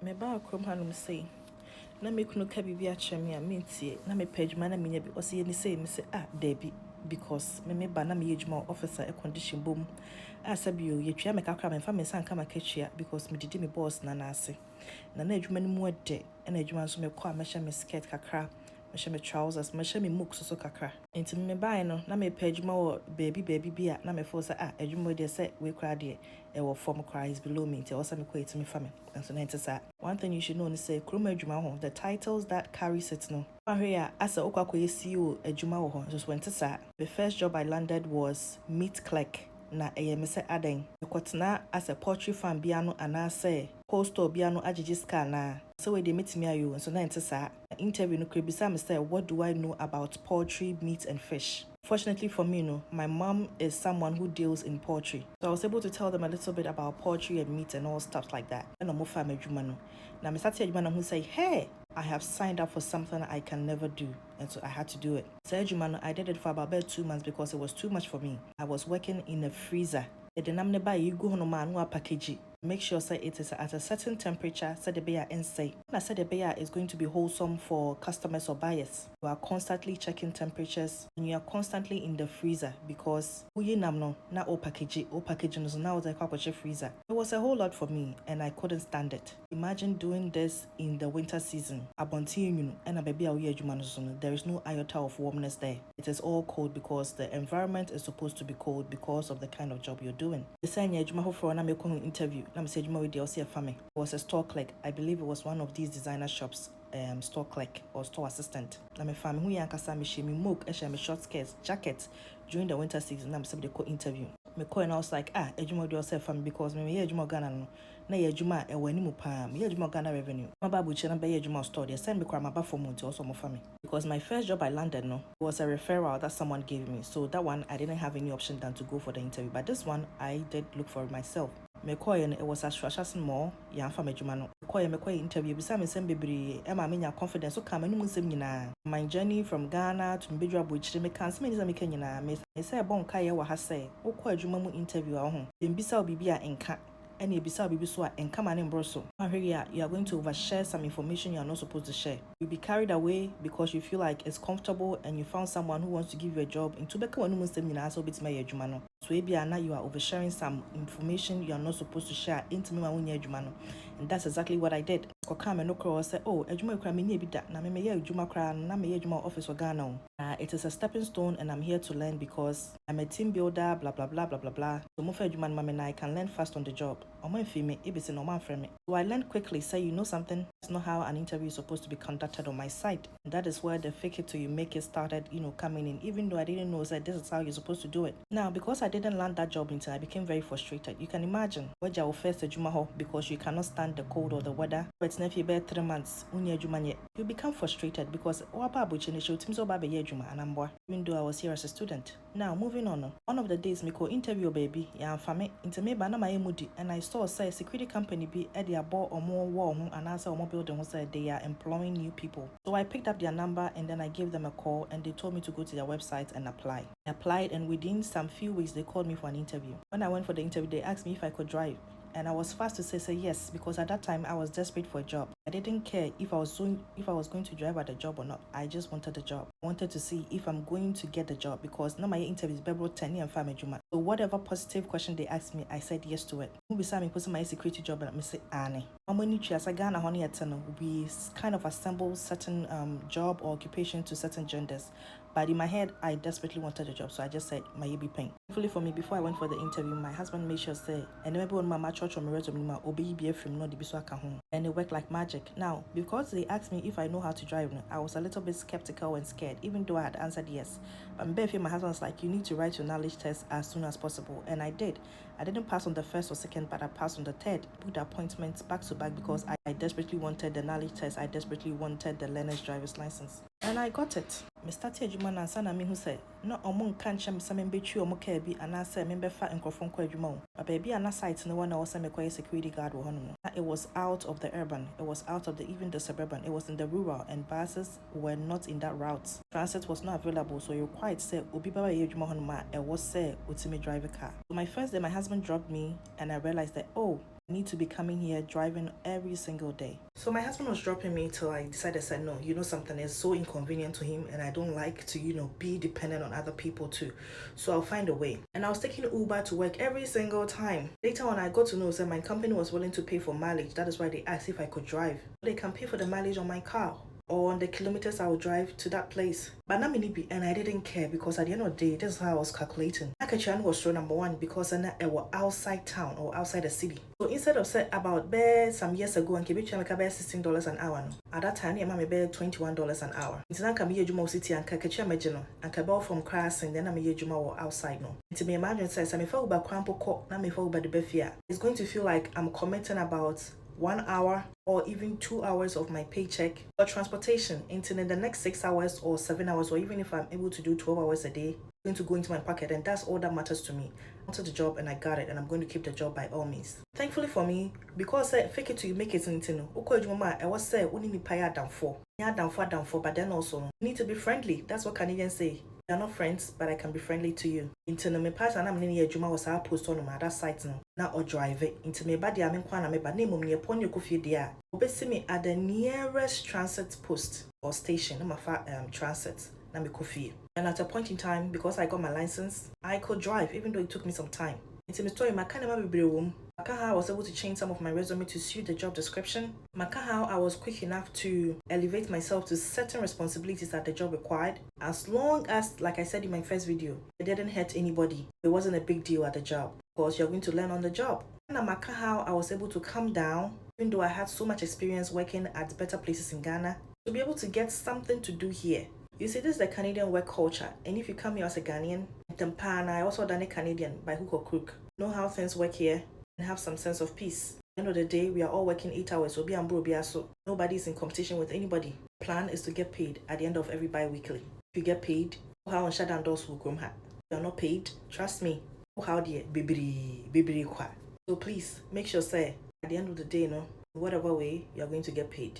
me ba krom hanum sei na me kunu ka bibi a kyerɛ me a mentie na me pɛ adwuma na menya bi ɔsɛ yɛ ni sei me sɛ dabi because me ba na me yɛ adwuma officer a condition bom a sɛ bio yɛtwea me kakra me fa me nsa nka makatwea because me didi me boss na ase na adwuma no mu ɛdɛ na adwuma nso me kɔ a mehyɛ me skirt kakra mehyɛ me trousers mehyɛ me mook so kakra enti me bae no na me pɛ adwuma wɔ baabi bi a na me fo sɛ adwuma deɛ sɛ we kra deɛ ɛwɔ form kra is below me enti ɔsɛ me kɔ etimi fa me nso na enti sa one thing you should know is say kroma adwuma ho the titles that carries it no ahwe a asa okwa kɔ CEO adwuma wɔ ho so went sa the first job I landed was meat clerk na ɛyɛ me sɛ adan ekɔtena as a poultry farm bia no anase cold store bia no agigi scar na so we dey metimi ayo so na enti sa interview no kre bisa me say what do I know about poultry, meat and fish. Fortunately for me, my mom is someone who deals in poultry. So I was able to tell them a little bit about poultry and meat and all stuff like that. And I'm family jumano. Now I started jumano who say, hey, I have signed up for something I can never do. And so I had to do it. So jumano, I did it for about 2 months because it was too much for me. I was working in a freezer. The namne you go on man package. Make sure say it is at a certain temperature so the beer and say na said the beer is going to be wholesome for customers or buyers. You are constantly checking temperatures and you are constantly in the freezer because no na o package is now the freezer. It was a whole lot for me and I couldn't stand it. Imagine doing this in the winter season. And a baby there is no iota of warmness there. It is all cold because the environment is supposed to be cold because of the kind of job you're doing. The same for an interview. Let me say it was a store clerk. I believe it was one of these designer shops. Store clerk or store assistant. Na me family who yankasa me she me mook and me short skirts, jacket during the winter season. Na me say they call interview. Me call and I was like, ejuma do yourself family because me ejuma Ghana no. Na ejuma e wani mu pa. Me ejuma Ghana revenue. My babu che na be ejuma store. They send me kwa my ba for month also my family. Because my first job I landed was a referral that someone gave me. So that one I didn't have any option than to go for the interview. But this one I did look for it myself. Me koye no it was as Shashasin more yan fa medjuma no koye me koye interview bisa me sem bebre e ma menya confidence so ka manu mu sem nyina my journey from Ghana to Mbedwa Bochire me kan sem nyina me kan nyina me say bon ka ye wa ha say wo ko adwuma mu interview a ho dem bisa obibi a enka and ebisa obibi so a enka ma ne mbroso ahwe you are going to overshare some information you are not supposed to share. You'll be carried away because you feel like it's comfortable and you found someone who wants to give you a job into beka wanu mu sem nyina so bit me adwuma no. So now you are oversharing some information you are not supposed to share into me and that's exactly what I did. I said, oh, office Ghana. It is a stepping stone and I'm here to learn because I'm a team builder, blah blah blah blah blah blah. So I can learn fast on the job. So I learned quickly, say you know something, it's not how an interview is supposed to be conducted on my side. And that is where the fake it till you make it started, coming in, even though I didn't know that this is how you're supposed to do it. Now, because I didn't land that job until I became very frustrated. You can imagine what you first jumaho because you cannot stand the cold or the weather. But if you 3 months, you become frustrated because even though I was here as a student. Now moving on. One of the days me ko interview baby, and I saw say security company be at their board or more war and answer or more building who said they are employing new people. So I picked up their number and then I gave them a call and they told me to go to their website and apply. I applied and within some few weeks they called me for an interview. When I went for the interview, they asked me if I could drive. And I was fast to say yes because at that time I was desperate for a job. I didn't care if I was going to drive at the job or not. I just wanted the job. I wanted to see if I'm going to get the job because now my interview is Bebro 10 and Family Juma. So whatever positive question they asked me, I said yes to it. Who beside me put my security job and I say Annie. Ghana honey we kind of assemble certain job or occupation to certain genders. But in my head, I desperately wanted a job, so I just said, "My be pain." Hopefully for me, before I went for the interview, my husband made sure say, "And maybe when my church or my resume, obi be from no dibiswa home," and it worked like magic. Now, because they asked me if I know how to drive, I was a little bit skeptical and scared, even though I had answered yes. But my husband was like, "You need to write your knowledge test as soon as possible," and I did. I didn't pass on the first or second, but I passed on the third. Booked appointments back to back because I desperately wanted the knowledge test. I desperately wanted the learner's driver's license. And I got it. Me started adwuma na sana me hu say no omo nka nche me se me betwi omo ka bi ana say me befa enkrofo nko adwuma o. Baby ana site no one was me kwai security guard wo hono. It was out of the urban. It was out of even the suburban. It was in the rural and buses were not in that route. Transit was not available, so you quite say obi baba ye adwuma hono ma e was say utimi drive a car. So my first day my husband dropped me and I realized that I need to be coming here driving every single day. So my husband was dropping me till I decided, said, no, you know something is so inconvenient to him and I don't like to, be dependent on other people too. So I'll find a way. And I was taking Uber to work every single time. Later on, I got to know that my company was willing to pay for mileage. That is why they asked if I could drive. They can pay for the mileage on my car or on the kilometers I would drive to that place. But not many, and I didn't care because at the end of the day, this is how I was calculating. Akachan was row number 1 because I was outside town or outside the city. So instead of say about some years ago and keep make about $16 an hour. No. At that time, I made $21 an hour. It's not come here Juma City and Kakacha Majano and Kabel from Crass and then I'm here Juma or outside. No. To me imagine says I'm a fell by Crampo Court, not me fall by the Befia. It's going to feel like I'm committing about 1 hour or even 2 hours of my paycheck for transportation into the next 6 hours or 7 hours, or even if I'm able to do 12 hours a day, going to go into my pocket, and that's all that matters to me. I wanted the job and I got it, and I'm going to keep the job by all means. Thankfully for me, because fake it till you make it into I was say only me pay down for. Yeah, down for, but then also you need to be friendly. That's what Canadians say. We are not friends, but I can be friendly to you. Into me pass and I'm near Juma was our post on my other site now. Now or drive it into me body. I'm in Kwana me but name me upon your coffee there. Obey me at the nearest transit post or station. I'm a transit. Na me coffee. And at a point in time, because I got my license, I could drive even though it took me some time. Into my story, my kind of be room. How I was able to change some of my resume to suit the job description. How I was quick enough to elevate myself to certain responsibilities that the job required. As long as, like I said in my first video, it didn't hurt anybody. It wasn't a big deal at the job because you're going to learn on the job. And how I was able to calm down, even though I had so much experience working at better places in Ghana, to be able to get something to do here. You see, this is the Canadian work culture, and if you come here as a Ghanaian, I also done a Canadian by hook or crook. Know how things work here and have some sense of peace. At the end of the day, we are all working 8 hours, so so nobody's in competition with anybody. Plan is to get paid at the end of every bi-weekly. If you get paid, how on shut down doors will come. If you are not paid, trust me, how dear bibiri kwa. So please make sure say at the end of the day, whatever way you are going to get paid.